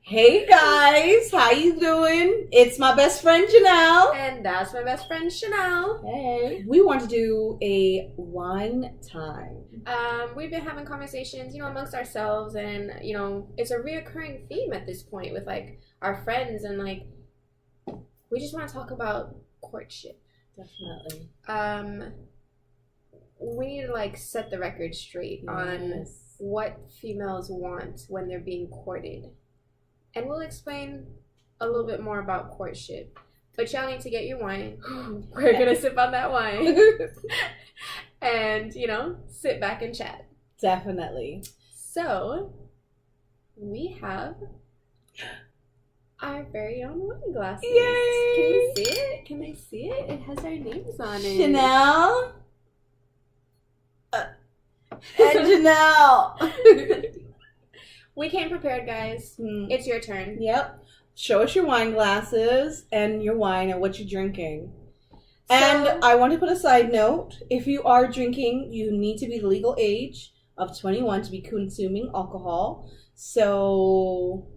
Hey guys, how you doing? It's my best friend Shenielle. And that's my best friend Shenielle. Hey. We want to do a wine time. We've been having conversations, amongst ourselves, and it's a reoccurring theme at this point with our friends, and we just want to talk about courtship. Definitely. We need to set the record straight on what females want when they're being courted. And we'll explain a little bit more about courtship. But y'all need to get your wine. We're going to sip on that wine. And, sit back and chat. Definitely. So, we have our very own wine glasses. Yay! Can you see it? Can they see it? It has our names on it. Shenielle. And Shenielle. We came prepared, guys. It's your turn. Yep. Show us your wine glasses and your wine and what you're drinking. And I want to put a side note. If you are drinking, you need to be the legal age of 21 to be consuming alcohol. So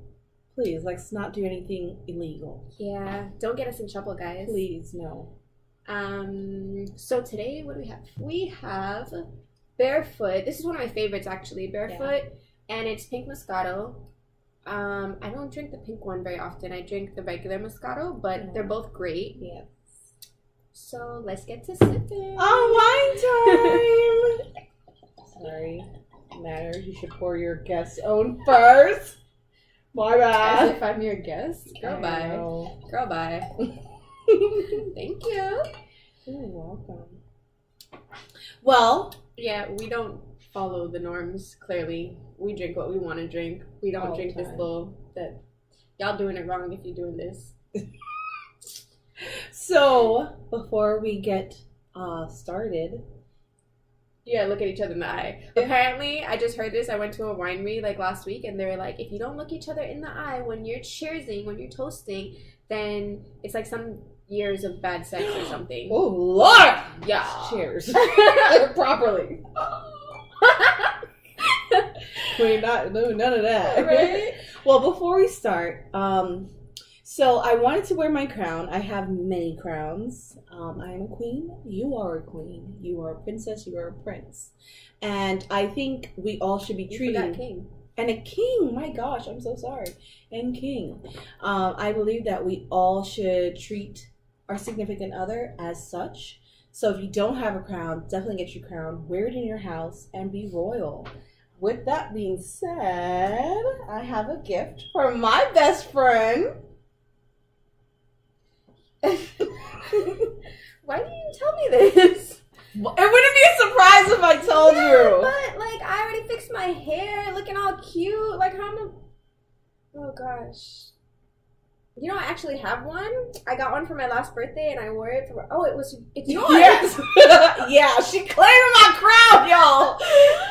please, let's not do anything illegal. Yeah. Don't get us in trouble, guys. Please, no. So today, what do we have? We have Barefoot. This is one of my favorites, actually. Barefoot. Yeah. And it's pink Moscato. I don't drink the pink one very often. I drink the regular Moscato, but they're both great. Yeah. So let's get to sipping. Oh, wine time! Sorry. Matters. You should pour your guest's own first. My bad. As if I'm your guest. Girl, bye. Girl, bye. Thank you. You're welcome. Well. Yeah, we don't follow the norms, clearly. We drink what we want to drink. We don't drink this little that y'all doing it wrong if you're doing this. So before we get started, look at each other in the eye. Apparently, I just heard this. I went to a winery last week, and they were like, if you don't look each other in the eye when you're cheersing, when you're toasting, then it's like some years of bad sex or something. Oh Lord! Yeah. Cheers. Properly. We not do none of that. Right? Well, before we start, so I wanted to wear my crown. I have many crowns. I am a queen. You are a queen. You are a princess. You are a prince. And I think we all should be treating king. And a king. My gosh, I'm so sorry. And king. I believe that we all should treat our significant other as such. So if you don't have a crown, definitely get your crown. Wear it in your house and be royal. With that being said, I have a gift for my best friend. Why didn't you tell me this? It wouldn't be a surprise if I told you. But I already fixed my hair, looking all cute. Oh gosh. I actually have one. I got one for my last birthday, and I wore it for. Oh, it's yours. Yes. Yeah, she claimed my crown, y'all.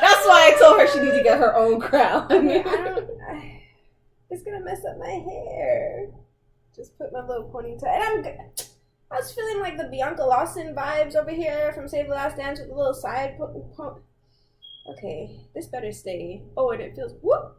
That's why I told her she needed to get her own crown. It's gonna mess up my hair. Just put my little ponytail, and I was feeling like the Bianca Lawson vibes over here from Save the Last Dance with the little side. Okay, this better stay. Oh, and it feels whoop.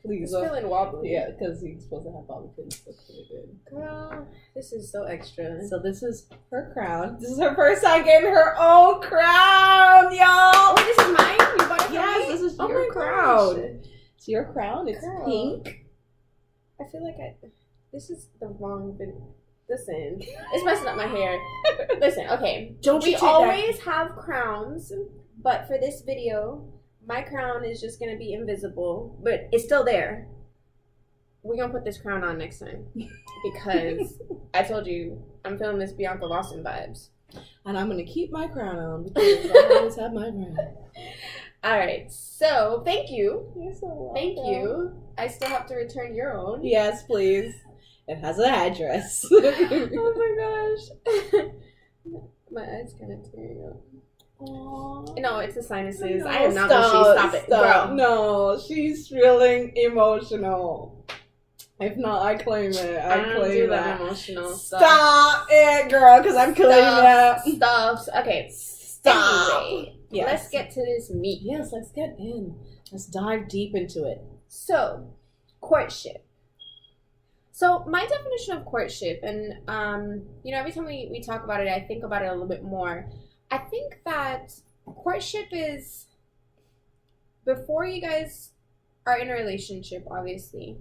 Please. It's feeling wobbly. Yeah, because you're supposed to have all the things. That's really good. Girl, this is so extra. So this is her crown. This is her first time getting her own crown, y'all. Oh, this is mine? You bought it for me? Yes, this is your crown. It's your crown. It's pink. I feel like this is the wrong Listen, it's messing up my hair. Listen, okay. We always have crowns, but for this video, my crown is just going to be invisible, but it's still there. We're going to put this crown on next time because I told you I'm feeling this Bianca Lawson vibes. And I'm going to keep my crown on because I always have my crown. All right. So, thank you. You're so welcome. Thank you. I still have to return your own. Yes, please. It has an address. Oh my gosh. My eyes kind of tearing up. Aww. No, it's the sinuses. No, I am not gonna stop it, girl. No, she's feeling emotional. If not, I claim it. I claim that. Emotional stuff. Stop it, girl, because I'm claiming that. Stuff. Okay. Stop. Anyway, Yes. let's get to this meat. Yes, let's get in. Let's dive deep into it. So, Courtship. So my definition of courtship, and every time we talk about it, I think about it a little bit more. I think that courtship is before you guys are in a relationship, obviously.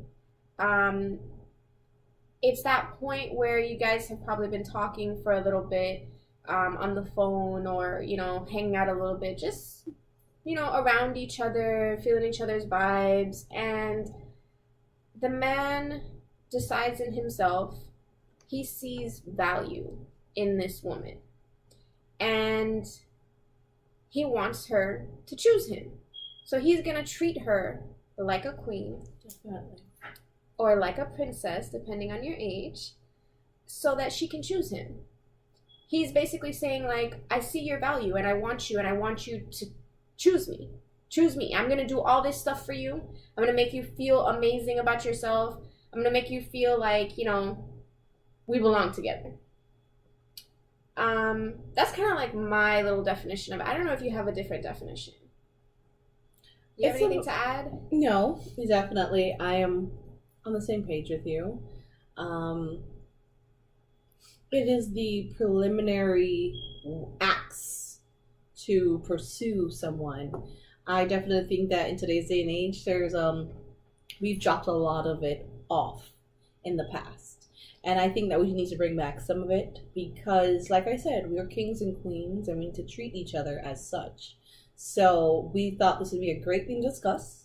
It's that point where you guys have probably been talking for a little bit on the phone, or hanging out a little bit, just around each other, feeling each other's vibes, and the man decides in himself, he sees value in this woman, and he wants her to choose him. So he's gonna treat her like a queen. Definitely. Or like a princess, depending on your age, so that she can choose him. He's basically saying, like, I see your value, and I want you to choose me. Choose me. I'm gonna do all this stuff for you. I'm gonna make you feel amazing about yourself. I'm gonna make you feel like, we belong together. That's kind of like my little definition of it. I don't know if you have a different definition. Do you have anything to add? No, definitely. I am on the same page with you. It is the preliminary acts to pursue someone. I definitely think that in today's day and age, we've dropped a lot of it off in the past. And I think that we need to bring back some of it because, like I said, we are kings and queens and we need to treat each other as such. So we thought this would be a great thing to discuss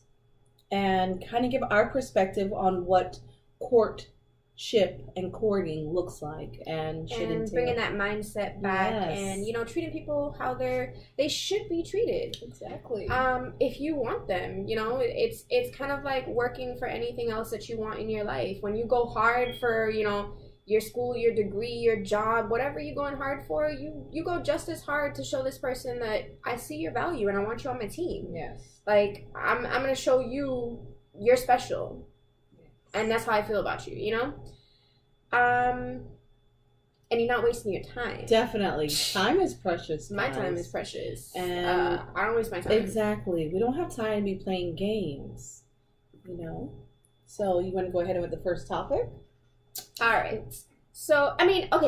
and kind of give our perspective on what courtship and courting looks like and should entail. Bringing that mindset back. Yes. And treating people how they should be treated. Exactly. If you want them, it's kind of like working for anything else that you want in your life. When you go hard for your school, your degree, your job, whatever you're going hard for, you go just as hard to show this person that I see your value and I want you on my team. Yes. Like I'm gonna show you you're special. Yes. And that's how I feel about you, and you're not wasting your time. Definitely. Time is precious. My time is precious. And I don't waste my time. Exactly. We don't have time to be playing games, So you want to go ahead with the first topic? All right. So,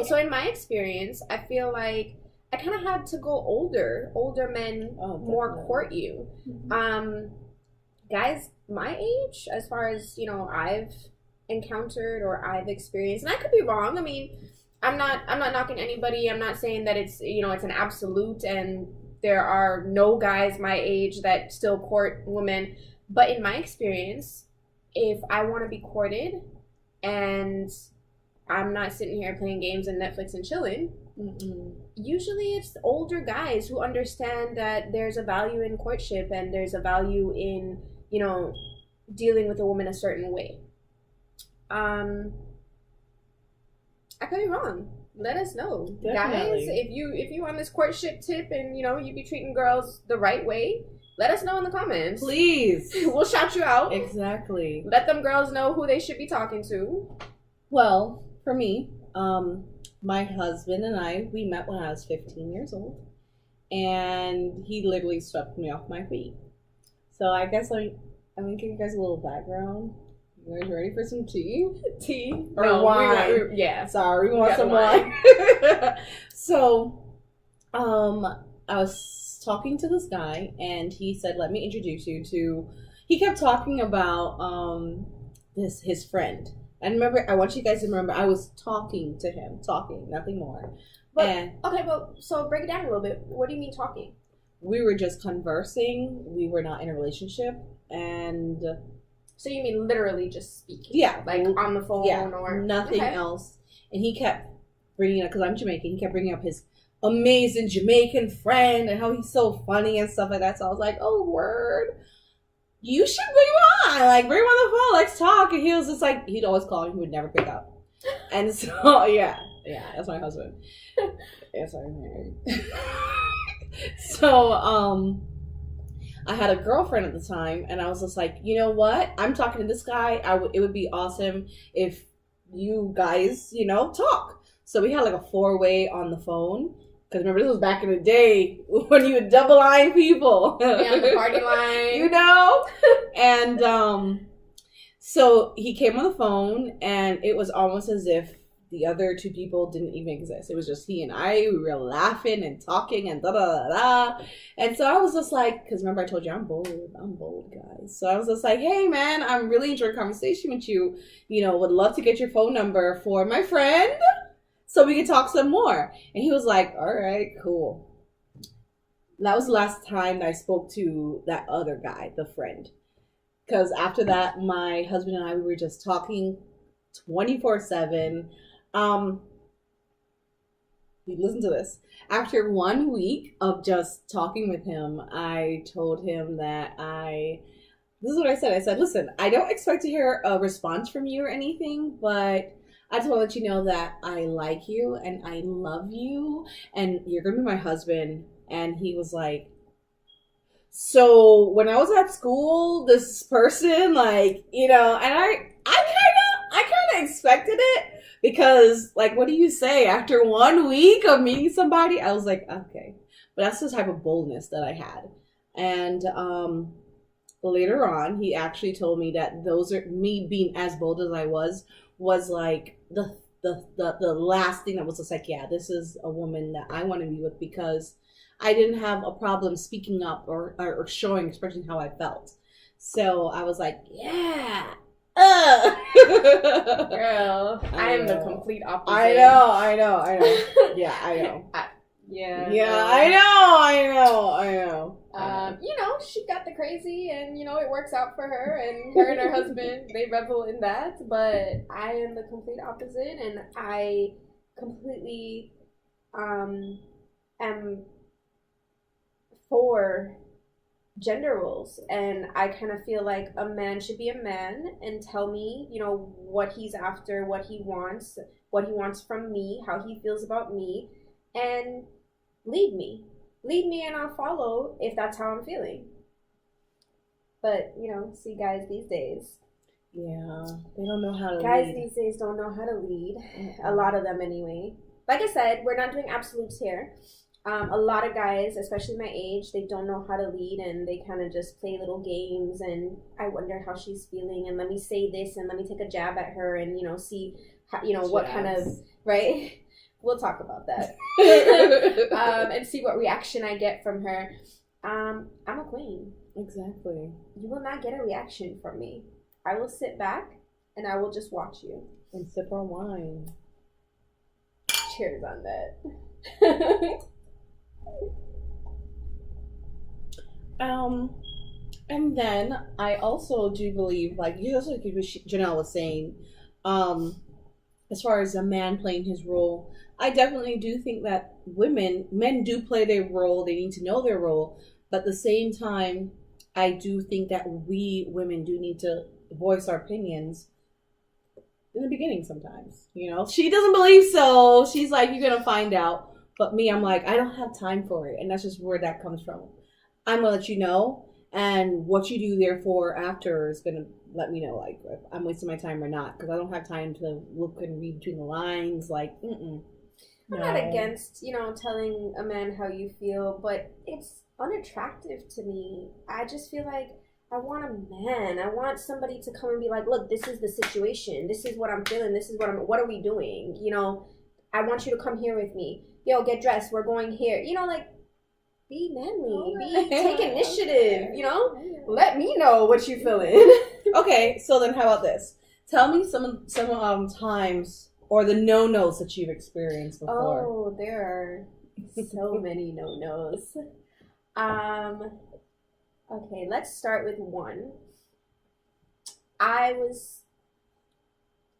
so in my experience, I feel like I kind of had to go older men more court you. Mm-hmm. Guys my age, as far as, I've encountered or I've experienced, and I could be wrong. I'm not knocking anybody. I'm not saying that it's, it's an absolute and there are no guys my age that still court women. But in my experience, if I want to be courted and I'm not sitting here playing games and Netflix and chilling, usually it's older guys who understand that there's a value in courtship and there's a value in, dealing with a woman a certain way. I could be wrong. Let us know. Definitely. Guys, if you on this courtship tip and you be treating girls the right way, let us know in the comments. Please. We'll shout you out. Exactly. Let them girls know who they should be talking to. Well, for me, my husband and I, we met when I was 15 years old. And he literally swept me off my feet. So I guess I'm going to give you guys a little background. You guys ready for some tea? Tea? Or wine? Yeah. Sorry, we want some wine. So, I was talking to this guy, and he said, let me introduce you to... He kept talking about his friend. And remember, I want you guys to remember, I was talking to him. Talking, nothing more. So break it down a little bit. What do you mean talking? We were just conversing. We were not in a relationship. And... So you mean literally just speaking? Yeah. Like on the phone or... nothing else. And he kept bringing up, because I'm Jamaican, he kept bringing up his amazing Jamaican friend and how he's so funny and stuff like that. So I was like, oh, word. You should bring him on. Like, bring him on the phone. Let's talk. And he was just like, he'd always call and he would never pick up. And so, yeah, that's my husband. Yes, I'm married. So, I had a girlfriend at the time, and I was just like, you know what? I'm talking to this guy. It would be awesome if you guys, talk. So we had like a 4-way on the phone. Because remember, this was back in the day when you would double line people. Yeah, on the party line. And So he came on the phone, and it was almost as if the other two people didn't even exist. It was just he and I. We were laughing and talking and da da da da. And so I was just like, because remember I told you I'm bold, guys. So I was just like, hey man, I'm really enjoying conversation with you. You know, would love to get your phone number for my friend so we can talk some more. And he was like, all right, cool. That was the last time that I spoke to that other guy, the friend. Because after that, my husband and I, we were just talking 24/7. Listen to this. After 1 week of just talking with him, I told him that this is what I said. I said, listen, I don't expect to hear a response from you or anything, but I just want to let you know that I like you and I love you and you're going to be my husband. And he was like, so when I was at school, this person, like, you know, and I kind of expected it because, like, what do you say? After 1 week of meeting somebody, I was like, okay. But that's the type of boldness that I had. And later on, he actually told me that those are me being as bold as I was like the last thing that was just like, yeah, this is a woman that I want to be with because I didn't have a problem speaking up or showing, expressing how I felt. So I was like, yeah. Girl, I am the complete opposite. I know. Yeah, I know. Yeah, I know. You know, she got the crazy and, you know, it works out for her and her husband, they revel in that. But I am the complete opposite and I completely am for gender roles, and I kind of feel like a man should be a man and tell me, you know, what he's after, what he wants from me, how he feels about me, and lead me and I'll follow if that's how I'm feeling. But, you know, see, guys these days, yeah, they don't know how to guys lead. These days don't know how to lead. A lot of them anyway. Like I said, we're not doing absolutes here. A lot of guys, especially my age, they don't know how to lead and they kind of just play little games and I wonder how she's feeling and let me say this and let me take a jab at her and, you know, see, how, you know, what kind of, right? We'll talk about that. And see what reaction I get from her. I'm a queen. Exactly. You will not get a reaction from me. I will sit back and I will just watch you. And sip our wine. Cheers on that. And then I also do believe, like Janelle was saying, as far as a man playing his role, I definitely do think that men do play their role. They need to know their role, but at the same time, I do think that we women do need to voice our opinions in the beginning sometimes. You know, she doesn't believe so. She's like, you're gonna find out. But me, I'm like, I don't have time for it. And that's just where that comes from. I'm going to let you know. And what you do, therefore, after is going to let me know, like, if I'm wasting my time or not. Because I don't have time to look and read between the lines. Like, I'm not against, you know, telling a man how you feel. But it's unattractive to me. I just feel like I want a man. I want somebody to come and be like, look, this is the situation. This is what I'm feeling. This is what are we doing? You know, I want you to come here with me. Yo, get dressed. We're going here. You know, like, be manly. Take initiative. You know, let me know what you feeling. Okay, so then how about this? Tell me some times or the no-nos that you've experienced before. Oh, there are so many no-nos. Okay, let's start with one. I was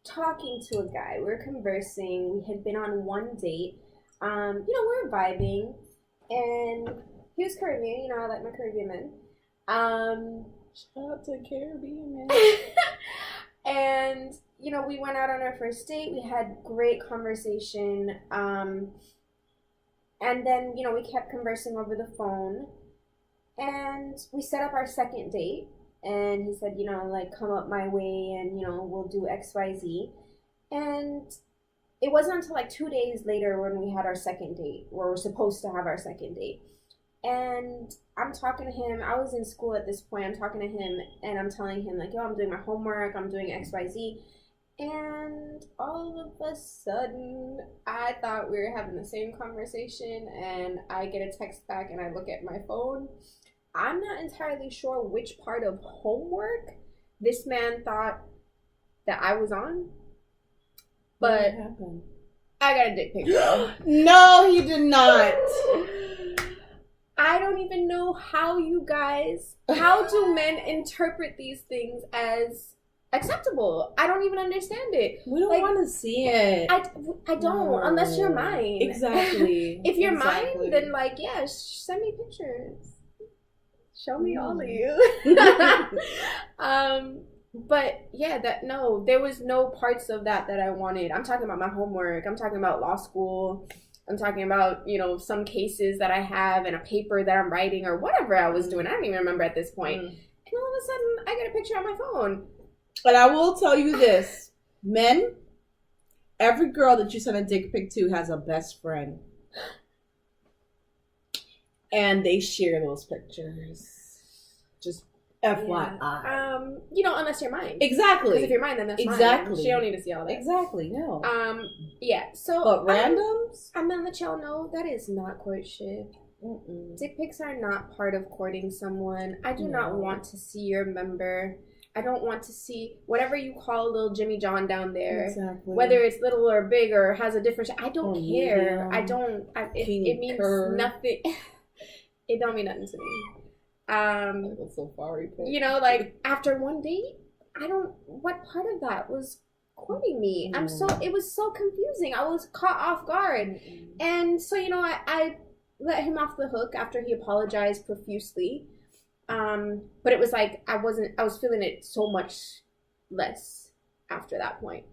talking to a guy. We were conversing. We had been on one date. You know, we were vibing, and he was Caribbean. You know, I like my Caribbean men. Shout out to Caribbean men. And you know, we went out on our first date. We had great conversation. And then you know, we kept conversing over the phone, and we set up our second date. And he said, you know, like, come up my way, and you know, we'll do XYZ. And it wasn't until like 2 days later when we had our second date, or we're supposed to have our second date, And I'm talking to him. I was in school at this point. I'm talking to him and I'm telling him like, yo, I'm doing my homework. I'm doing XYZ. And all of a sudden, I thought we were having the same conversation, and I get a text back and I look at my phone. I'm not entirely sure which part of homework this man thought that I was on, but I got a dick pic. No, he did not. I don't even know how do men interpret these things as acceptable? I don't even understand it. We don't want to see it. I don't, unless you're mine. Exactly. If you're mine, then like, yeah, send me pictures. Show me all of you. But yeah, there was no parts of that I wanted. I'm talking about my homework. I'm talking about law school. I'm talking about, some cases that I have and a paper that I'm writing or whatever I was doing. I don't even remember at this point. And all of a sudden, I get a picture on my phone. But I will tell you this. Men, every girl that you send a dick pic to has a best friend. And they share those pictures. Just FYI. Yeah. Unless you're mine. Exactly. Because if you're mine, then that's exactly. Mine. She don't need to see all that. Exactly, no. Yeah, so... But randoms? I'm gonna let y'all know that is not courtship. Dick pics are not part of courting someone. I do not want to see your member. I don't want to see whatever you call little Jimmy John down there. Exactly. Whether it's little or big or has a different... I don't care. I don't... It means nothing. It don't mean nothing to me. That's so far. After one date, what part of that was courting me? It was so confusing. I was caught off guard. And so, I let him off the hook after he apologized profusely. But it was like, I was feeling it so much less after that point.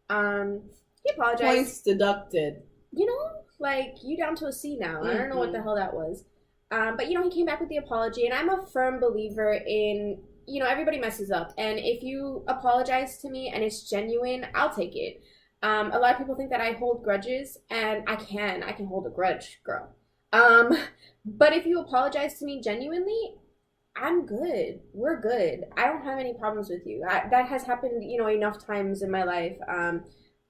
He apologized. Points deducted. You down to a C now. I don't know what the hell that was. But, he came back with the apology, and I'm a firm believer in, everybody messes up. And if you apologize to me and it's genuine, I'll take it. A lot of people think that I hold grudges, and I can hold a grudge, girl. But if you apologize to me genuinely, I'm good. We're good. I don't have any problems with you. That has happened, enough times in my life.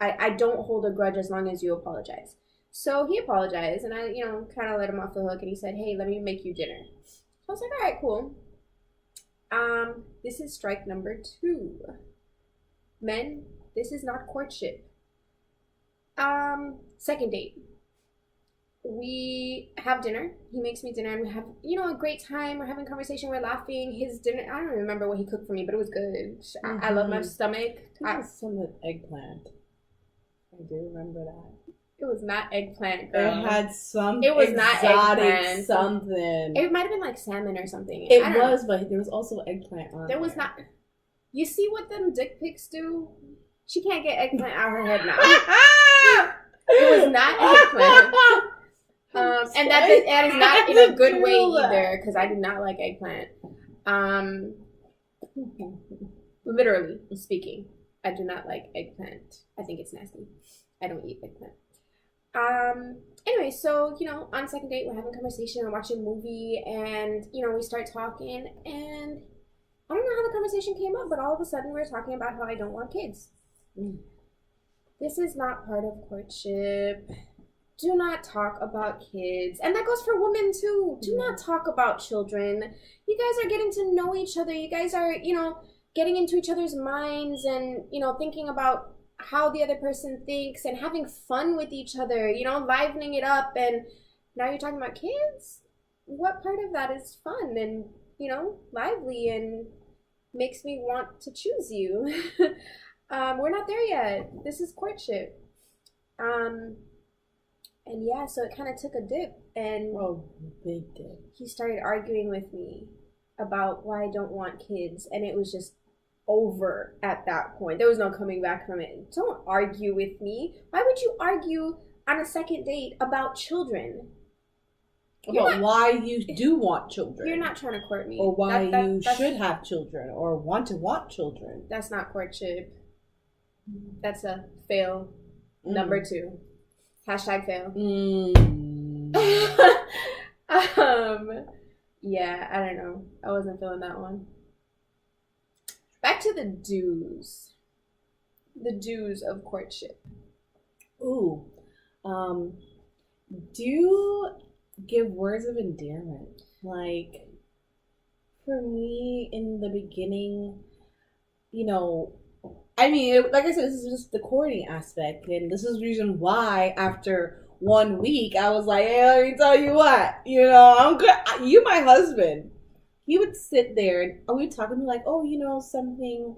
I don't hold a grudge as long as you apologize. So he apologized, and I, kind of let him off the hook, and he said, hey, let me make you dinner. So I was like, all right, cool. This is strike number 2. Men, this is not courtship. Second date. We have dinner. He makes me dinner, and we have, a great time. We're having a conversation. We're laughing. His dinner, I don't remember what he cooked for me, but it was good. I love my stomach. It was some with eggplant. I do remember that. It was not eggplant, girl. It had some It was not eggplant. Something. It might have been like salmon or something. It was, but there was also eggplant on there. Was not. You see what them dick pics do? She can't get eggplant out her head now. It was not eggplant. And that is not in a good way either, because I do not like eggplant. Literally speaking, I do not like eggplant. I think it's nasty. I don't eat eggplant. Anyway, so, on second date, we're having a conversation, we're watching a movie, and, we start talking, and I don't know how the conversation came up, but all of a sudden we're talking about how I don't want kids. This is not part of courtship. Do not talk about kids. And that goes for women, too. Do not talk about children. You guys are getting to know each other. You guys are, getting into each other's minds and, thinking about how the other person thinks and having fun with each other, livening it up. And now you're talking about kids? What part of that is fun and, lively and makes me want to choose you? We're not there yet. This is courtship. And yeah, so it kind of took a dip. And big dip. He started arguing with me about why I don't want kids. And it was just over at that point. There was no coming back from it. Don't argue with me. Why would you argue on a second date about children? About why you do want children. You're not trying to court me. Or why you should have children or want children. That's not courtship. That's a fail. Number 2. #fail. Yeah, I don't know. I wasn't feeling that one. Back to the do's. The do's of courtship. Ooh. Do give words of endearment. Like, for me, in the beginning, I mean, like I said, this is just the courting aspect. And this is the reason why, after 1 week, I was like, hey, let me tell you what, I'm good. You my husband. He would sit there and we would talk to me like, oh, something,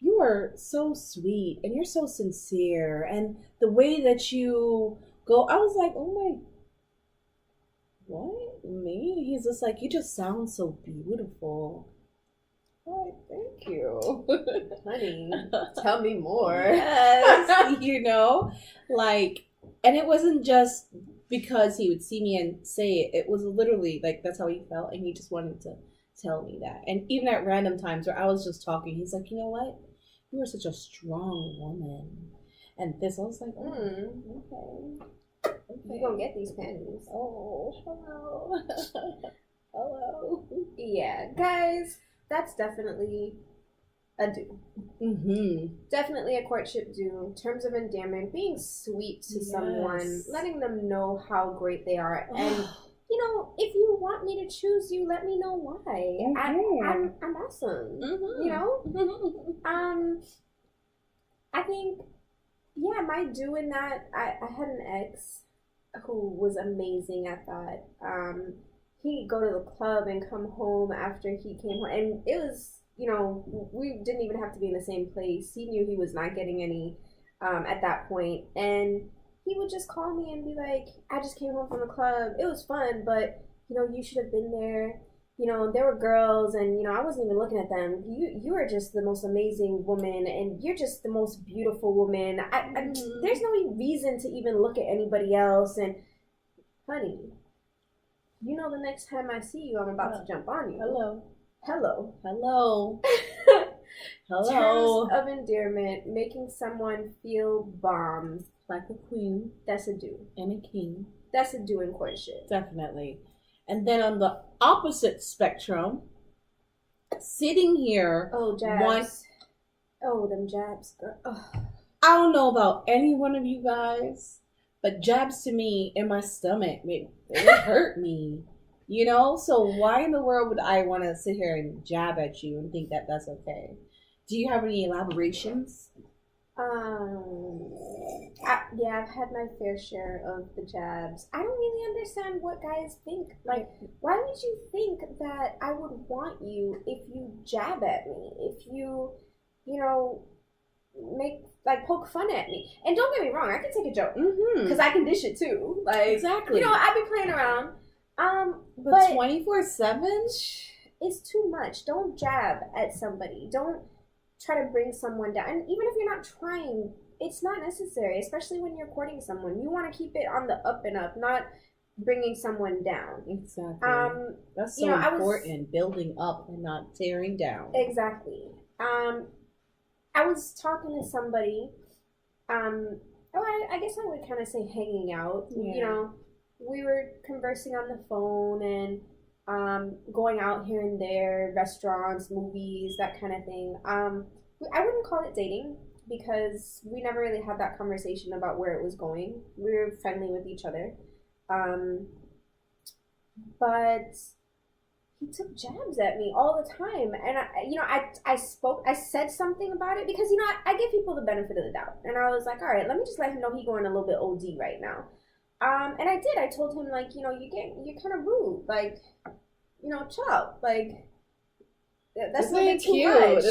you are so sweet and you're so sincere. And the way that you go, I was like, oh my, what? Me? He's just like, you just sound so beautiful. Oh, thank you. Honey, tell me more. Yes, like, and it wasn't just because he would see me and say it. It was literally like, that's how he felt. And he just wanted to tell me that. And even at random times where I was just talking, he's like, you know what? You are such a strong woman. And this, I was like, okay. You're gonna get these panties. Oh, hello. Hello. Yeah, guys, that's definitely a do. Mm-hmm. Definitely a courtship do. Terms of endearment, being sweet to someone, letting them know how great they are, and if you want me to choose you, let me know why. Mm-hmm. I'm awesome. Mm-hmm. I think, my do in that, I had an ex who was amazing at that. He'd go to the club and come home after he came home, and it was, we didn't even have to be in the same place. He knew he was not getting any at that point, and he would just call me and be like, I just came home from the club. It was fun, but, you should have been there. There were girls, and, I wasn't even looking at them. You are just the most amazing woman, and you're just the most beautiful woman. There's no reason to even look at anybody else. And, honey, the next time I see you, I'm about to jump on you. Hello. Hello. Terms of endearment, making someone feel bomb. Like a queen. That's a do. And a king. That's a do in courtship. Definitely. And then on the opposite spectrum, sitting here. Oh, jabs. Them jabs. Oh. I don't know about any one of you guys, but jabs to me in my stomach, it would hurt me. So why in the world would I want to sit here and jab at you and think that that's okay? Do you have any elaborations? I've had my fair share of the jabs. I don't really understand what guys think. Like, why would you think that I would want you if you jab at me? If you, poke fun at me? And don't get me wrong, I can take a joke. Because I can dish it too. Like, exactly. I be playing around. But 24/7? It's too much. Don't jab at somebody. Don't try to bring someone down. And even if you're not trying, it's not necessary, especially when you're courting someone. You want to keep it on the up and up, not bringing someone down. Exactly. That's so important, building up and not tearing down. Exactly. I was talking to somebody, I guess I would kind of say hanging out. Yeah. We were conversing on the phone and going out here and there, restaurants, movies, that kind of thing. I wouldn't call it dating because we never really had that conversation about where it was going. We were friendly with each other. But he took jabs at me all the time. And I said something about it because, I give people the benefit of the doubt. And I was like, all right, let me just let him know he's going a little bit OD right now. And I did. I told him, like, you're kind of rude. Like, chill out. Like, that's a bit too much.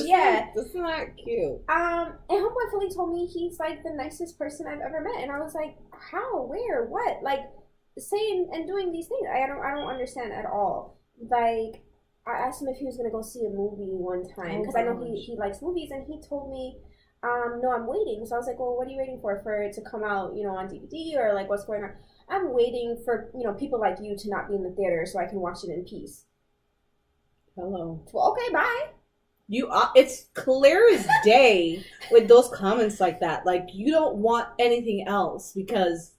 That's not cute. And homeboy fully told me he's, like, the nicest person I've ever met. And I was like, how? Where? What? Like, saying and doing these things. I don't understand at all. Like, I asked him if he was going to go see a movie one time. Because I know he likes movies. And he told me, no, I'm waiting. So I was like, well, what are you waiting for? For it to come out, on DVD or like what's going on? I'm waiting for, people like you to not be in the theater so I can watch it in peace. Hello. Well, okay, bye. It's clear as day with those comments like that. Like, you don't want anything else because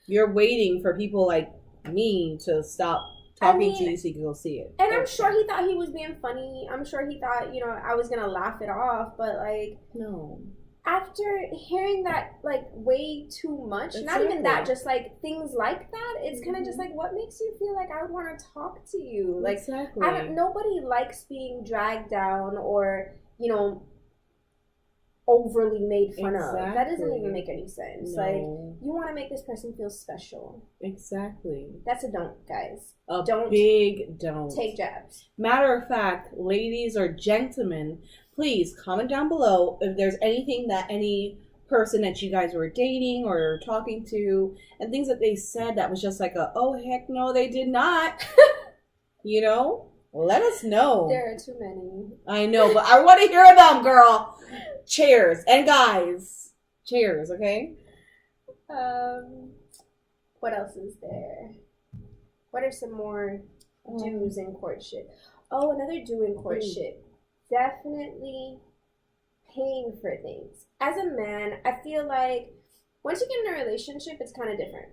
you're waiting for people like me to stop talking to you so you can go see it. And I'm sure he thought he was being funny. I'm sure he thought, you know, I was gonna laugh it off, but like, no. After hearing that, like, way too much, not even that, just like things like that, it's kind of just like, what makes you feel like I want to talk to you? Like, nobody likes being dragged down or, you know, overly made fun of. That doesn't even make any sense. No. Like, you want to make this person feel special. Exactly. That's a don't, guys. Big don't. Take jabs. Matter of fact, ladies or gentlemen, please comment down below if there's anything that any person that you guys were dating or talking to and things that they said that was just like oh heck no they did not. You know, let us know. There are too many. I know, but I want to hear them, girl. Cheers. And guys, cheers, okay? What else is there? What are some more do's in courtship? Oh, another do in courtship. Definitely paying for things. As a man, I feel like once you get in a relationship, it's kind of different.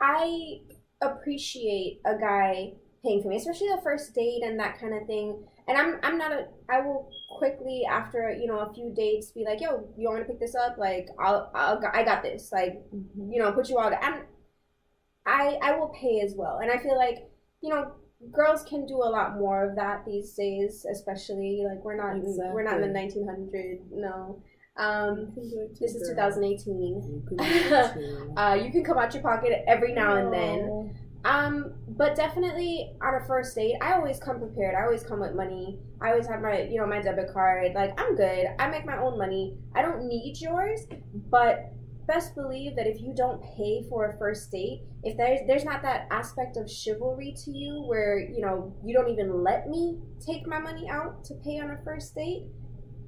I appreciate a guy paying for me, especially the first date and that kind of thing. And I will quickly after, you know, a few dates be like, yo, you want me to pick this up? Like, I got this. Like, you know, put you all. I will pay as well. And I feel like, you know, girls can do a lot more of that these days, especially like we're not in the 1900s. No, this is 2018. You can come out your pocket every now and then. But definitely on a first date, I always come prepared. I always come with money. I always have my, you know, my debit card. Like, I'm good. I make my own money. I don't need yours, but best believe that if you don't pay for a first date, if there's not that aspect of chivalry to you where, you know, you don't even let me take my money out to pay on a first date,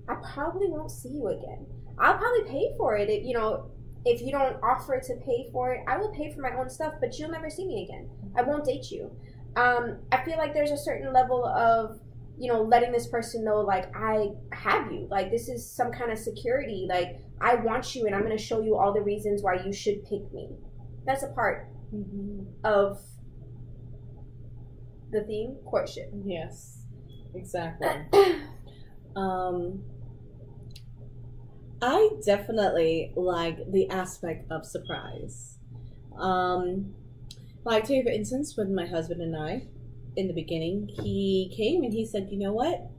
I probably won't see you again. I'll probably pay for it if, you know, if you don't offer to pay for it. I will pay for my own stuff, but you'll never see me again. I won't date you. I feel like there's a certain level of, you know, letting this person know, like, I have you. Like, this is some kind of security. Like, I want you, and I'm going to show you all the reasons why you should pick me. That's a part of the theme, courtship. Yes, exactly. I definitely like the aspect of surprise. Like, take for instance, with my husband and I, in the beginning, he came and he said, you know what?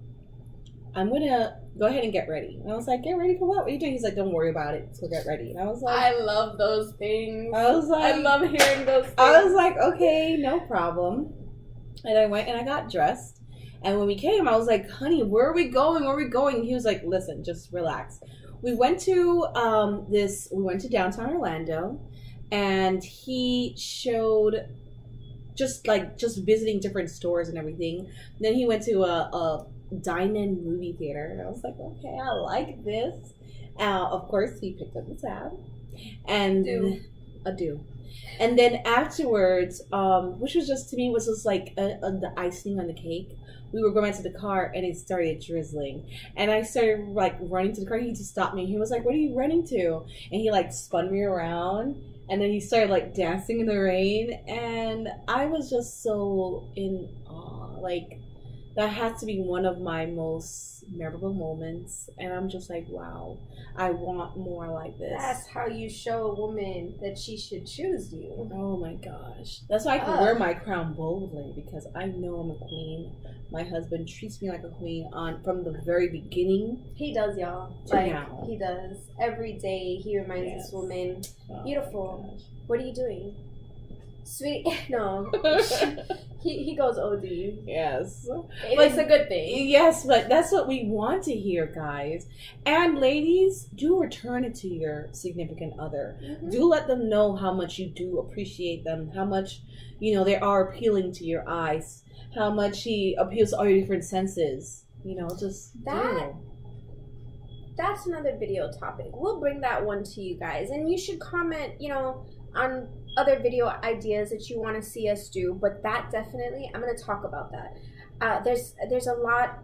I'm going to go ahead and get ready. And I was like, get ready for what? What are you doing? He's like, don't worry about it. So get ready. And I was like, I love those things. I was like, I love hearing those things. I was like, okay, no problem. And I went and I got dressed. And when we came, I was like, honey, where are we going? Where are we going? And he was like, listen, just relax. We went to we went to downtown Orlando, and he showed just visiting different stores and everything. Then he went to a dine-in movie theater, and I was like, okay, I like this. Of course, he picked up the tab, and a do. And then afterwards, which was just, to me, was just like the icing on the cake. We were going to the car and it started drizzling. And I started like running to the car. He just stopped me. He was like, what are you running to? And he like spun me around. And then he started like dancing in the rain. And I was just so in awe. Like, that had to be one of my most memorable moments. And I'm just like, wow, I want more like this. That's how you show a woman that she should choose you. Oh my gosh. That's why I can wear my crown boldly, because I know I'm a queen. My husband treats me like a queen from the very beginning. He does, y'all. Like, now. He does. Every day he reminds this woman, beautiful. What are you doing? Sweet. No. He goes OD. Yes. It's a good thing. Yes, but that's what we want to hear, guys. And ladies, do return it to your significant other. Mm-hmm. Do let them know how much you do appreciate them, how much, you know, they are appealing to your eyes, how much he appeals to all your different senses. You know, just that's another video topic. We'll bring that one to you guys. And you should comment, you know, on other video ideas that you want to see us do, but that definitely, I'm going to talk about that. There's a lot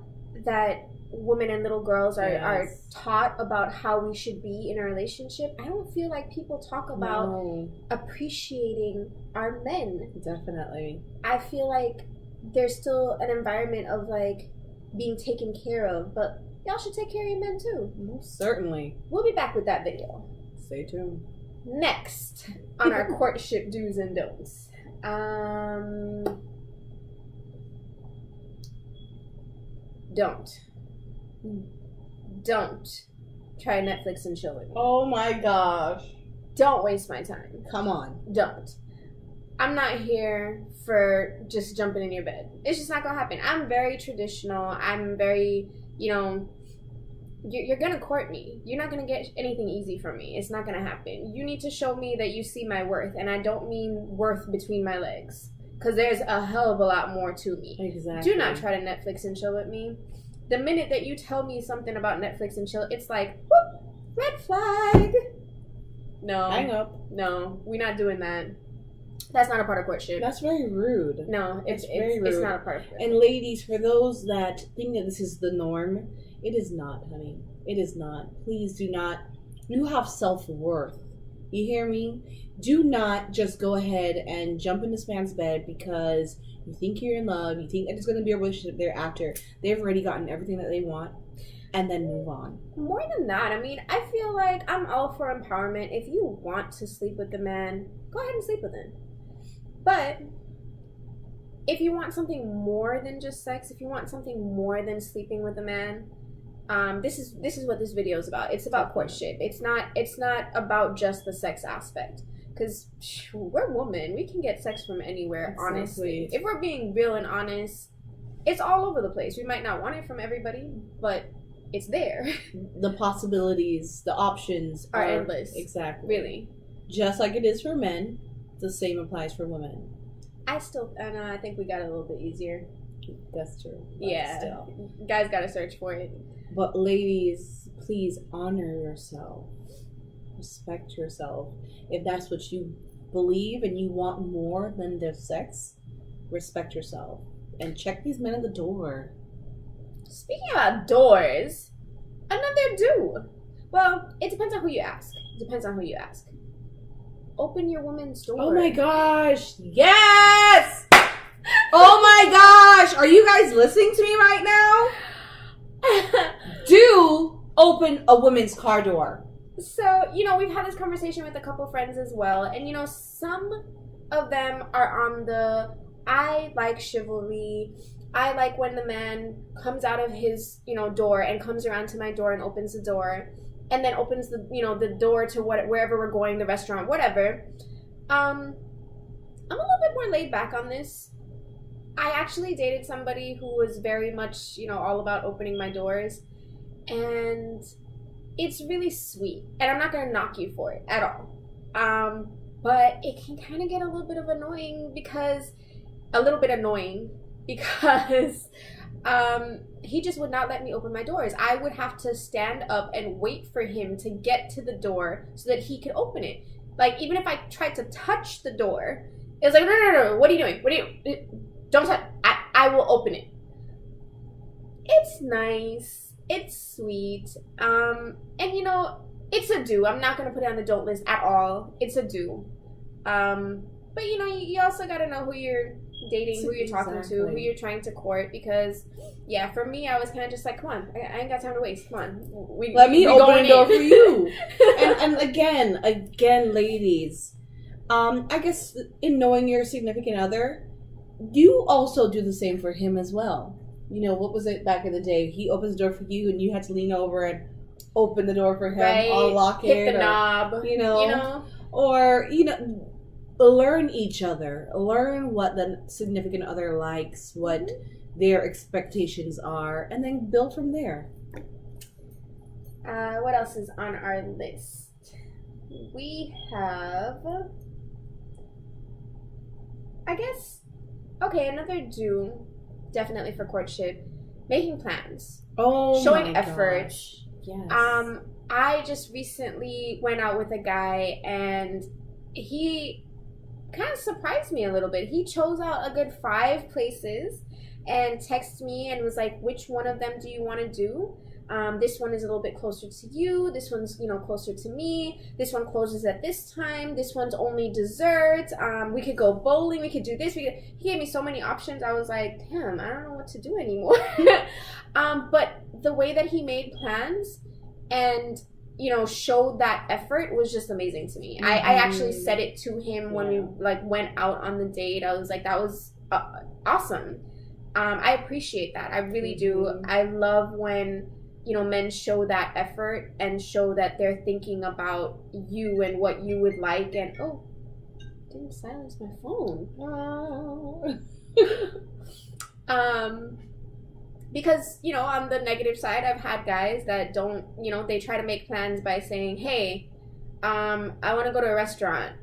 that women and little girls are Yes. taught about how we should be in a relationship, I don't feel like people talk about appreciating our men. Definitely. I feel like there's still an environment of like being taken care of, but y'all should take care of your men too. Most certainly. We'll be back with that video. Stay tuned. Next on our courtship do's and don'ts. Don't try Netflix and chill with me. Oh my gosh. Don't waste my time. Come on. Don't. I'm not here for just jumping in your bed. It's just not gonna happen. I'm very traditional. I'm very, you're gonna court me. You're not gonna get anything easy from me. It's not gonna happen. You need to show me that you see my worth, and I don't mean worth between my legs, because there's a hell of a lot more to me. Exactly. Do not try to Netflix and chill with me. The minute that you tell me something about Netflix and chill, it's like, whoop, red flag. No. Hang up. No, we're not doing that. That's not a part of courtship. That's very rude. No, it's very rude. It's not a part of courtship. And ladies, for those that think that this is the norm, it is not, honey. It is not. Please do not. You have self-worth. You hear me? Do not just go ahead and jump in this man's bed because you think you're in love. You think that there's going to be a relationship there after they've already gotten everything that they want, and then move on. More than that, I mean, I feel like I'm all for empowerment. If you want to sleep with the man, go ahead and sleep with him. But if you want something more than just sex, if you want something more than sleeping with a man, this is what this video is about. It's about courtship. It's not about just the sex aspect. Because we're women. We can get sex from anywhere, Exactly. honestly. If we're being real and honest, it's all over the place. We might not want it from everybody, but it's there. The possibilities, the options Are endless. Exactly. Really. Just like it is for men, the same applies for women. I think we got it a little bit easier. That's true. But Yeah. Still. Guys got to search for it. But ladies, please honor yourself. Respect yourself. If that's what you believe and you want more than their sex, respect yourself. And check these men at the door. Speaking about doors, another do. Well, it depends on who you ask. Open your woman's door. Oh my gosh. Yes! Oh my gosh. Are you guys listening to me right now? Do open a woman's car door. So, we've had this conversation with a couple friends as well. And, some of them are on the, I like chivalry. I like when the man comes out of his, door and comes around to my door and opens the door. And then opens the, the door to wherever we're going, the restaurant, whatever. I'm a little bit more laid back on this. I actually dated somebody who was very much, all about opening my doors. And it's really sweet. And I'm not going to knock you for it at all. But it can kind of get a little bit annoying because he just would not let me open my doors. I would have to stand up and wait for him to get to the door so that he could open it. Like, even if I tried to touch the door, it was like, no, what are you doing? Don't touch. I will open it. It's nice. It's sweet. And it's a do. I'm not going to put it on the don't list at all. It's a do. But you also got to know who you're dating, who you're talking to, who you're trying to court, because for me, I was kind of just like, come on, I ain't got time to waste. Come on, let me open the door for you. and again, ladies, I guess in knowing your significant other, you also do the same for him as well. What was it back in the day? He opens the door for you, and you had to lean over and open the door for him, right. unlock it, hit the knob, or learn each other. Learn what the significant other likes, what their expectations are, and then build from there. What else is on our list? We have, another do, definitely for courtship, making plans. Showing effort. Gosh. Yes. I just recently went out with a guy, and he kind of surprised me a little bit. He chose out a good 5 places and texted me and was like, which one of them do you want to do? This one is a little bit closer to you. This one's, closer to me. This one closes at this time. This one's only dessert. We could go bowling. We could do this. He gave me so many options. I was like, damn, I don't know what to do anymore. But the way that he made plans and, showed that effort was just amazing to me. I actually said it to him when we went out on the date. I was like, that was awesome. I appreciate that. I really do. I love when men show that effort and show that they're thinking about you and what you would like. And didn't silence my phone. Because on the negative side, I've had guys that don't, they try to make plans by saying, hey, I want to go to a restaurant.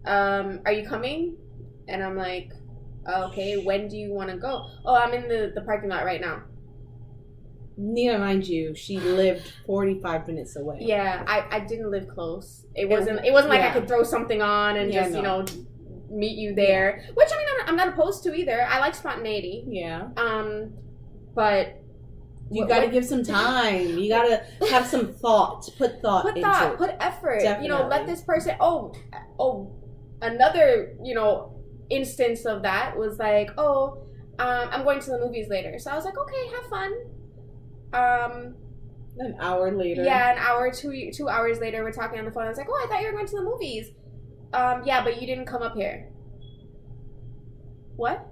Are you coming? And I'm like, okay, when do you want to go? Oh, I'm in the parking lot right now. Nina, mind you, she lived 45 minutes away. Yeah, I didn't live close. It wasn't like I could throw something on and meet you there. Yeah. Which, I'm not opposed to either. I like spontaneity. Yeah. But you got to give some time. You got to have some thought. Put thought into it. Put effort. Definitely. Let this person. Another instance of that was like, I'm going to the movies later. So I was like, okay, have fun. An hour later. Yeah, an hour, 2 hours later, we're talking on the phone. I was like, I thought you were going to the movies. Yeah, but you didn't come up here. What?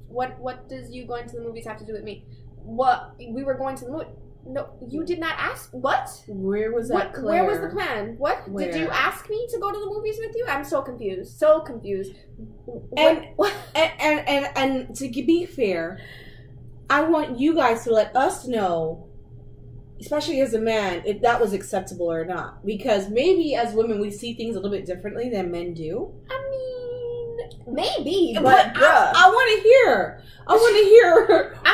What does you going to the movies have to do with me? What? We were going to the movie. No, you did not ask. What? Where was that? Where was the plan? What? Where? Did you ask me to go to the movies with you? I'm so confused. So confused. And to be fair, I want you guys to let us know, especially as a man, if that was acceptable or not. Because maybe as women we see things a little bit differently than men do. Maybe, but I want to hear. I'm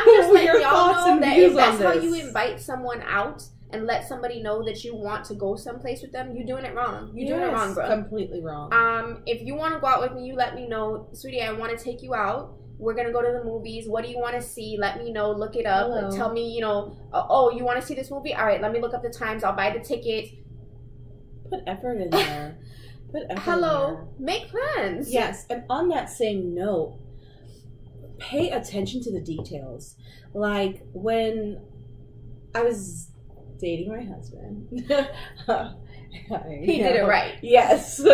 just letting your y'all thoughts know and that views if that's on how this. you invite someone out and let somebody know that you want to go someplace with them, you're doing it wrong. You're doing it wrong, bro. Completely wrong. If you want to go out with me, you let me know, sweetie. I want to take you out. We're gonna go to the movies. What do you want to see? Let me know. Look it up. Hello. Tell me, you want to see this movie? All right, let me look up the times. I'll buy the ticket. Put effort in there. Hello, make plans. Yes, and on that same note, pay attention to the details. Like when I was dating my husband, he did it right. Yes,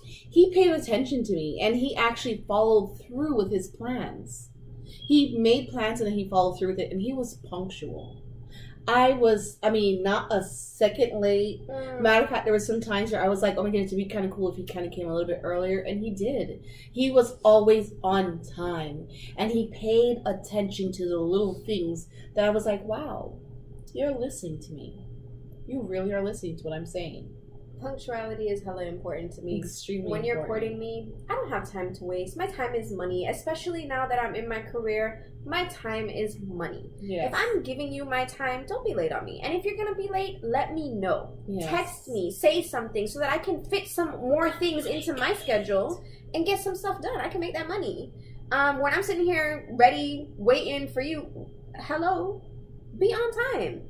he paid attention to me, and he actually followed through with his plans. He made plans and then he followed through with it, and he was punctual. Not a second late. Matter of fact, there were some times where I was like, oh my goodness, it'd be kind of cool if he kind of came a little bit earlier. And he did. He was always on time. And he paid attention to the little things that I was like, wow, you're listening to me. You really are listening to what I'm saying. Punctuality is hella important to me. Extremely When you're important. courting me, I don't have time to waste. My time is money, especially now that I'm in my career. My time is money. Yes. If I'm giving you my time, don't be late on me. And if you're going to be late, let me know. Yes. Text me, say something so that I can fit some more things into my schedule and get some stuff done. I can make that money. When I'm sitting here ready, waiting for you, hello, be on time.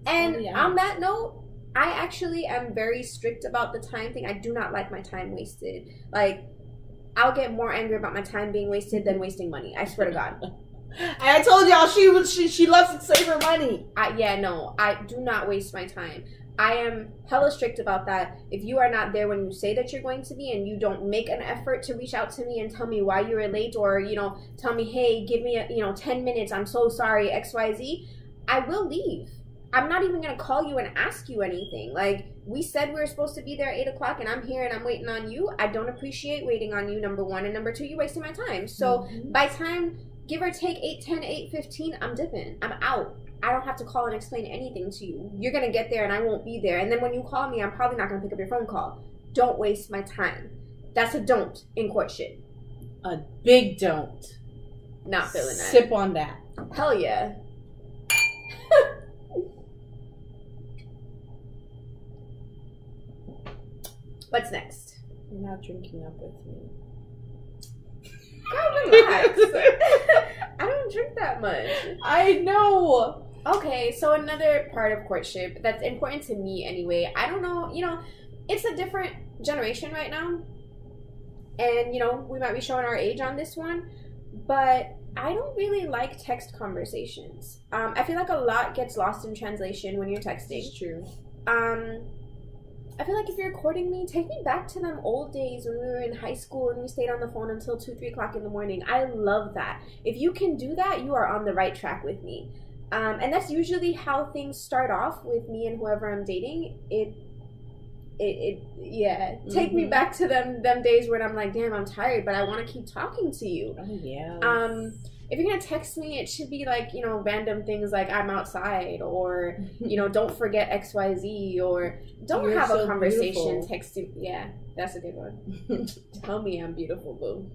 And on that note, I actually am very strict about the time thing. I do not like my time wasted. Like, I'll get more angry about my time being wasted than wasting money. I swear to God. I told y'all she loves to save her money. I do not waste my time. I am hella strict about that. If you are not there when you say that you're going to be and you don't make an effort to reach out to me and tell me why you were late or, tell me, hey, give me 10 minutes. I'm so sorry, XYZ. I will leave. I'm not even going to call you and ask you anything. Like, we said we were supposed to be there at 8 o'clock and I'm here and I'm waiting on you. I don't appreciate waiting on you, number one. And number two, you're wasting my time. So by time, give or take 8:10, 8:15, I'm dipping. I'm out. I don't have to call and explain anything to you. You're going to get there and I won't be there. And then when you call me, I'm probably not going to pick up your phone call. Don't waste my time. That's a don't in courtship. A big don't. Not feeling that. Sip on that. Hell yeah. What's next? You're not drinking up with me. Girl, relax. don't drink that much. I know. Okay, so another part of courtship that's important to me anyway. I don't know, it's a different generation right now. And, we might be showing our age on this one. But I don't really like text conversations. I feel like a lot gets lost in translation when you're texting. It's true. I feel like if you're courting me, take me back to them old days when we were in high school and we stayed on the phone until 2-3 o'clock in the morning. I love that. If you can do that, you are on the right track with me. And that's usually how things start off with me and whoever I'm dating. Take me back to them days when I'm like, damn, I'm tired, but I want to keep talking to you. Oh yeah. If you're gonna text me, it should be like, random things like I'm outside, or don't forget XYZ, or don't have a conversation texting. Yeah, that's a good one. Tell me I'm beautiful, boo.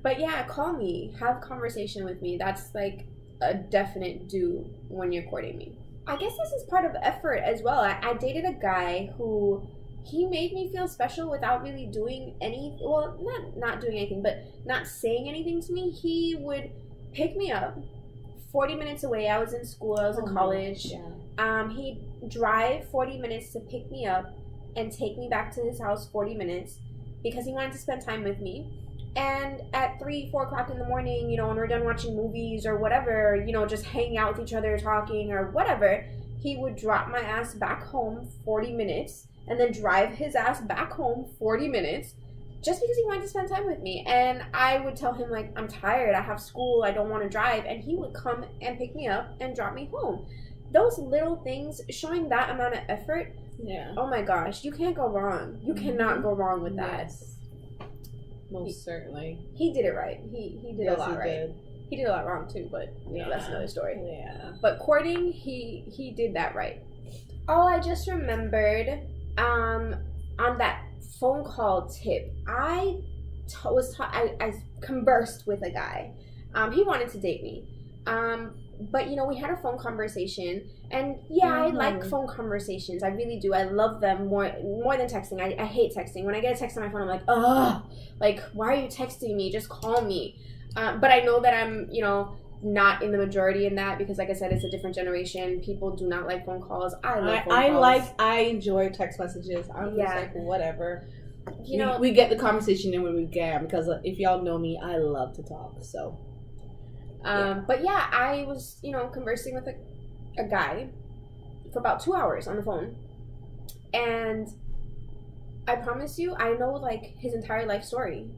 But yeah, call me, have conversation with me. That's like a definite do when you're courting me. I guess this is part of effort as well. I dated a guy who, he made me feel special without really doing any, well, not doing anything, but not saying anything to me. He would pick me up 40 minutes away. I was in school, I was in college. Yeah. He'd drive 40 minutes to pick me up and take me back to his house 40 minutes because he wanted to spend time with me. And at 3-4 o'clock in the morning, when we're done watching movies or whatever, just hanging out with each other, talking or whatever, he would drop my ass back home 40 minutes and then drive his ass back home 40 minutes just because he wanted to spend time with me. And I would tell him, like, I'm tired, I have school, I don't want to drive. And he would come and pick me up and drop me home. Those little things, showing that amount of effort, yeah. Oh my gosh, you can't go wrong. You cannot go wrong with that. Yes. Most certainly. He did it right. He did a lot right. Did. He did a lot wrong too, but that's another story. Yeah. But courting, he did that right. Oh, I just remembered on that phone call tip, I conversed with a guy. He wanted to date me. But we had a phone conversation, and I like phone conversations. I really do. I love them more than texting. I hate texting. When I get a text on my phone, I'm like, ugh, like, why are you texting me? Just call me. But I know that I'm, not in the majority in that, because like I said, it's a different generation. People do not like phone calls. I love phone calls. I enjoy text messages. I'm just like, whatever. We get the conversation in when we can, because if y'all know me, I love to talk, so. But yeah, I was, conversing with a guy for about 2 hours on the phone. And I promise you, I know, like, his entire life story.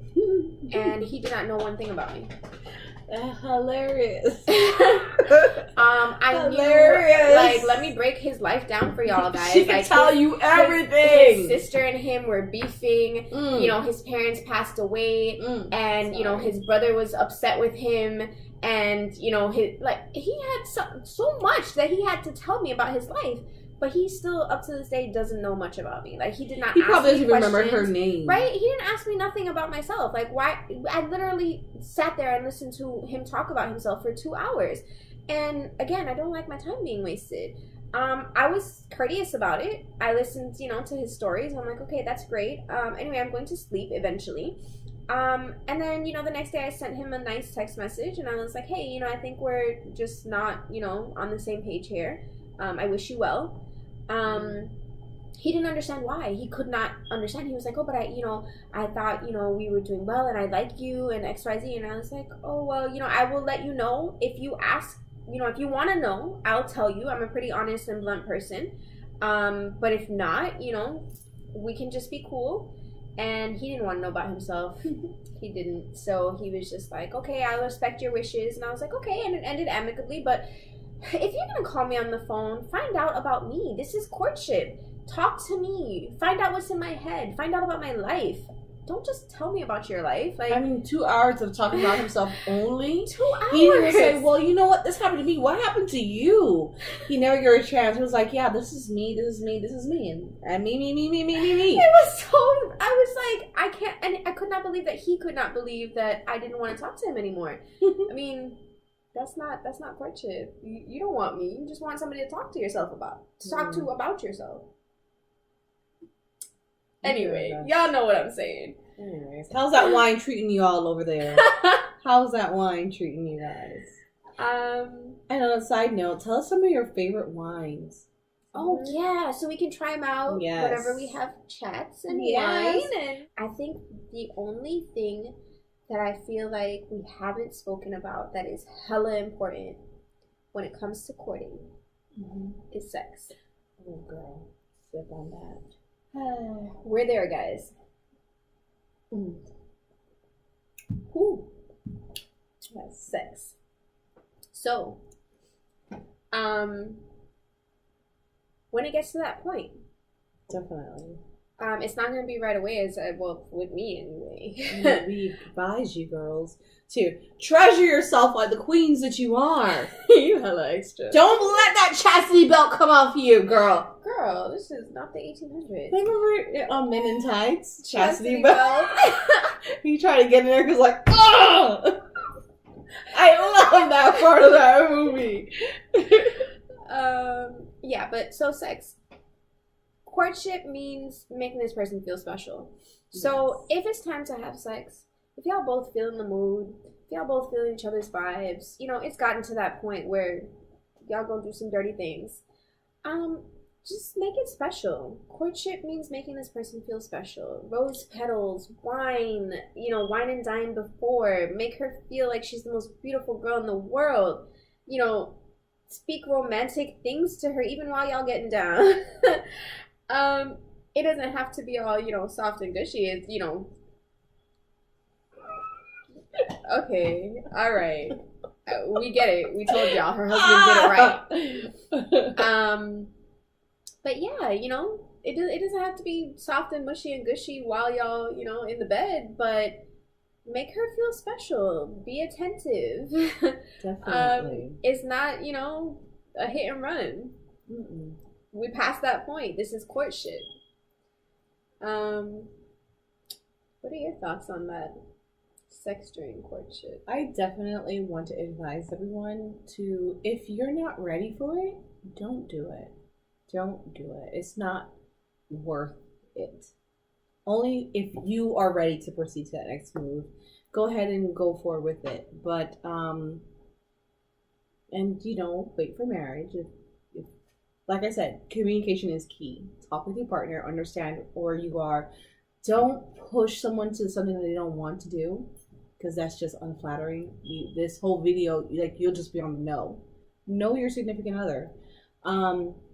And he did not know one thing about me. Hilarious. I knew, like, let me break his life down for y'all guys. She can tell you everything. His sister and him were beefing. His parents passed away, and his brother was upset with him, and he had so much that he had to tell me about his life. But he still, up to this day, doesn't know much about me. Like, he did not. He probably doesn't remember her name, right? He didn't ask me nothing about myself. Like, why? I literally sat there and listened to him talk about himself for 2 hours. And again, I don't like my time being wasted. I was courteous about it. I listened, to his stories. I'm like, okay, that's great. Anyway, I'm going to sleep eventually. And then, the next day I sent him a nice text message, and I was like, hey, I think we're just not, on the same page here. I wish you well. He didn't understand why. He could not understand. He was like, oh, but I thought, we were doing well, and I like you, and XYZ. And I was like, oh, well, I will let you know if you ask, if you want to know, I'll tell you. I'm a pretty honest and blunt person. But if not, we can just be cool. And he didn't want to know about himself. He didn't. So he was just like, okay, I respect your wishes. And I was like, okay. And it ended amicably. But if you're going to call me on the phone, find out about me. This is courtship. Talk to me. Find out what's in my head. Find out about my life. Don't just tell me about your life. Like, 2 hours of talking about himself only. 2 hours. He didn't say, well, you know what? This happened to me. What happened to you? He never gave a chance. He was like, yeah, this is me. This is me. This is me. And me. It was so, I was like, I can't, and I could not believe that he could not believe that I didn't want to talk to him anymore. I mean, that's not courtship. You don't want me. You just want somebody to talk to yourself about. To talk to about yourself. Anyway, y'all know what I'm saying. Anyways, how's that wine treating you all over there? How's that wine treating you guys? And on a side note, tell us some of your favorite wines. Oh yeah, so we can try them out whenever we have chats and wine. And I think the only thing that I feel like we haven't spoken about that is hella important when it comes to courting is sex. Oh girl, sip on that. We're there, guys. Ooh. That's sex. So, when it gets to that point, definitely. It's not going to be right away, with me anyway. We advise you girls to treasure yourself like the queens that you are. You hella extra. Don't let that chastity belt come off you, girl. Girl, this is not the 1800s. Remember Men in Tights? Chastity belt. He tried to get in there because like, oh! I love that part of that movie. Yeah, but so sex. Courtship means making this person feel special. So if it's time to have sex, if y'all both feel in the mood, if y'all both feel each other's vibes, it's gotten to that point where y'all gonna do some dirty things. Just make it special. Courtship means making this person feel special. Rose petals, wine, wine and dine before. Make her feel like she's the most beautiful girl in the world. Speak romantic things to her even while y'all getting down. It doesn't have to be all, soft and gushy. It's, okay, all right. We get it. We told y'all her husband did it right. But yeah, it doesn't have to be soft and mushy and gushy while y'all, in the bed, but make her feel special. Be attentive. Definitely. It's not, a hit and run. We passed that point. This is courtship. What are your thoughts on that? Sex during courtship. I definitely want to advise everyone to, if you're not ready for it, don't do it. Don't do it. It's not worth it. Only if you are ready to proceed to that next move, go ahead and go forward with it. But and wait for marriage. If like I said, communication is key. Talk with your partner, understand where you are. Don't push someone to something that they don't want to do, because that's just unflattering. This whole video, you'll just be on the no. Know your significant other.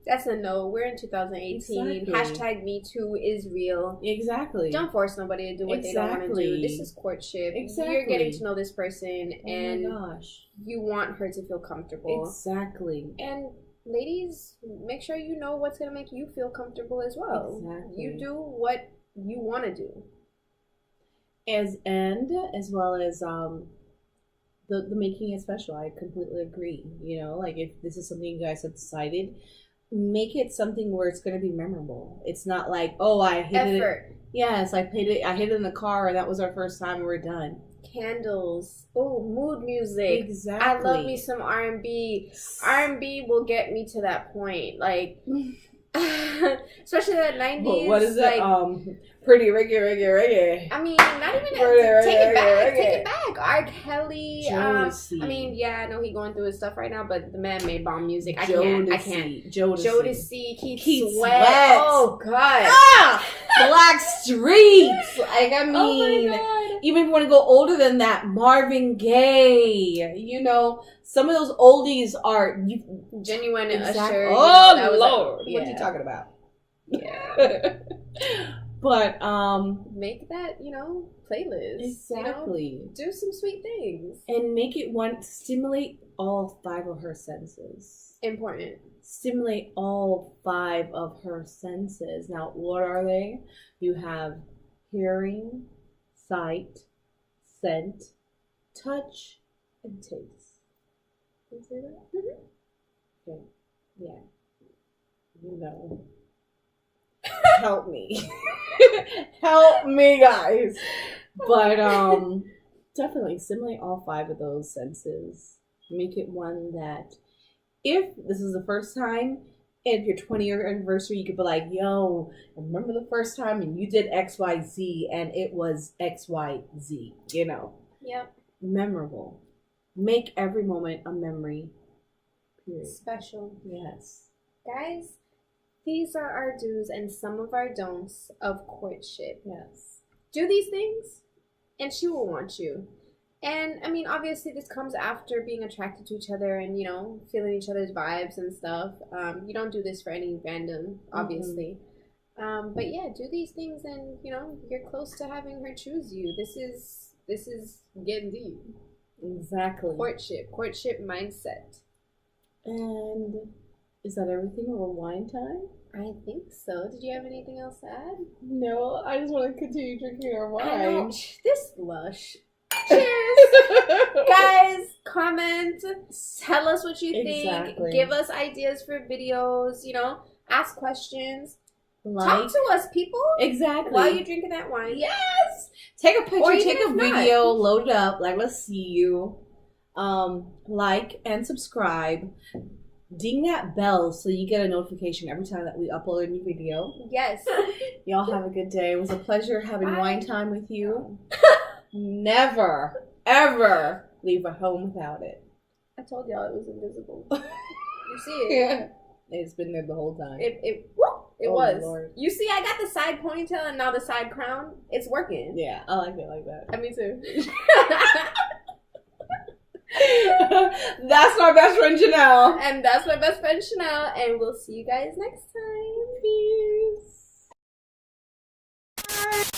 That's a no. We're in 2018. Exactly. Hashtag Me Too is real. Exactly. Don't force nobody to do what they don't want to do. This is courtship. Exactly. You're getting to know this person, and you want her to feel comfortable. Exactly. And ladies, make sure you know what's going to make you feel comfortable as well. Exactly. You do what you want to do. As well as the making it special. I completely agree. If this is something you guys have decided, make it something where it's going to be memorable. It's not like, oh, I hit it. Yes, I hit it in the car, and that was our first time. We're done. Candles. Oh, mood music. Exactly. I love me some R&B. R&B will get me to that point. Especially that 90s. What is it? Pretty reggae. I mean, not even take it back. R. Kelly. Jodeci. I know he's going through his stuff right now, but the man made bomb music. I can't. Jodeci. Keith Sweat. Oh God. Black Streets. Oh my God. Even if you want to go older than that, Marvin Gaye. Some of those oldies are genuine. Exactly. Assured. Oh Lord, what are you talking about? Yeah. But make that playlist. Exactly. Do some sweet things and make it stimulate all 5 of her senses. Important. Stimulate all 5 of her senses. Now, what are they? You have hearing, sight, scent, touch, and taste. Can you say that? Mm-hmm. Okay. Yeah. Help me. Help me, guys. But definitely stimulate all 5 of those senses. Make it one that, if this is the first time, And your 20th anniversary, you could be like, yo, remember the first time and you did XYZ and it was XYZ, you know? Yep. Memorable. Make every moment a memory. Period. Special. Yes. Guys, these are our do's and some of our don'ts of courtship. Yes. Do these things and she will want you. And, I mean, obviously this comes after being attracted to each other and, you know, feeling each other's vibes and stuff. You don't do this for any random, obviously. But, yeah, do these things and, you know, you're close to having her choose you. This is getting deep. Exactly. Courtship mindset. And is that everything or wine time? I think so. Did you have anything else to add? No, I just want to continue drinking our wine. I know. This lush. Cheers. Guys, comment, tell us what you think, give us ideas for videos, you know, ask questions, talk to us, people. Exactly. While you're drinking that wine. Yes. Take a picture, take a video, load it up, let us see you. Like and subscribe. Ding that bell so you get a notification every time that we upload a new video. Yes. Y'all have a good day. It was a pleasure having wine time with you. Never, ever leave a home without it. I told y'all it was invisible. You see it? Yeah. It's been there the whole time. It was. Lord. You see, I got the side ponytail and now the side crown. It's working. Yeah, I like it like that. Me too. That's my best friend Shenielle. And that's my best friend Shenielle. And we'll see you guys next time. Peace.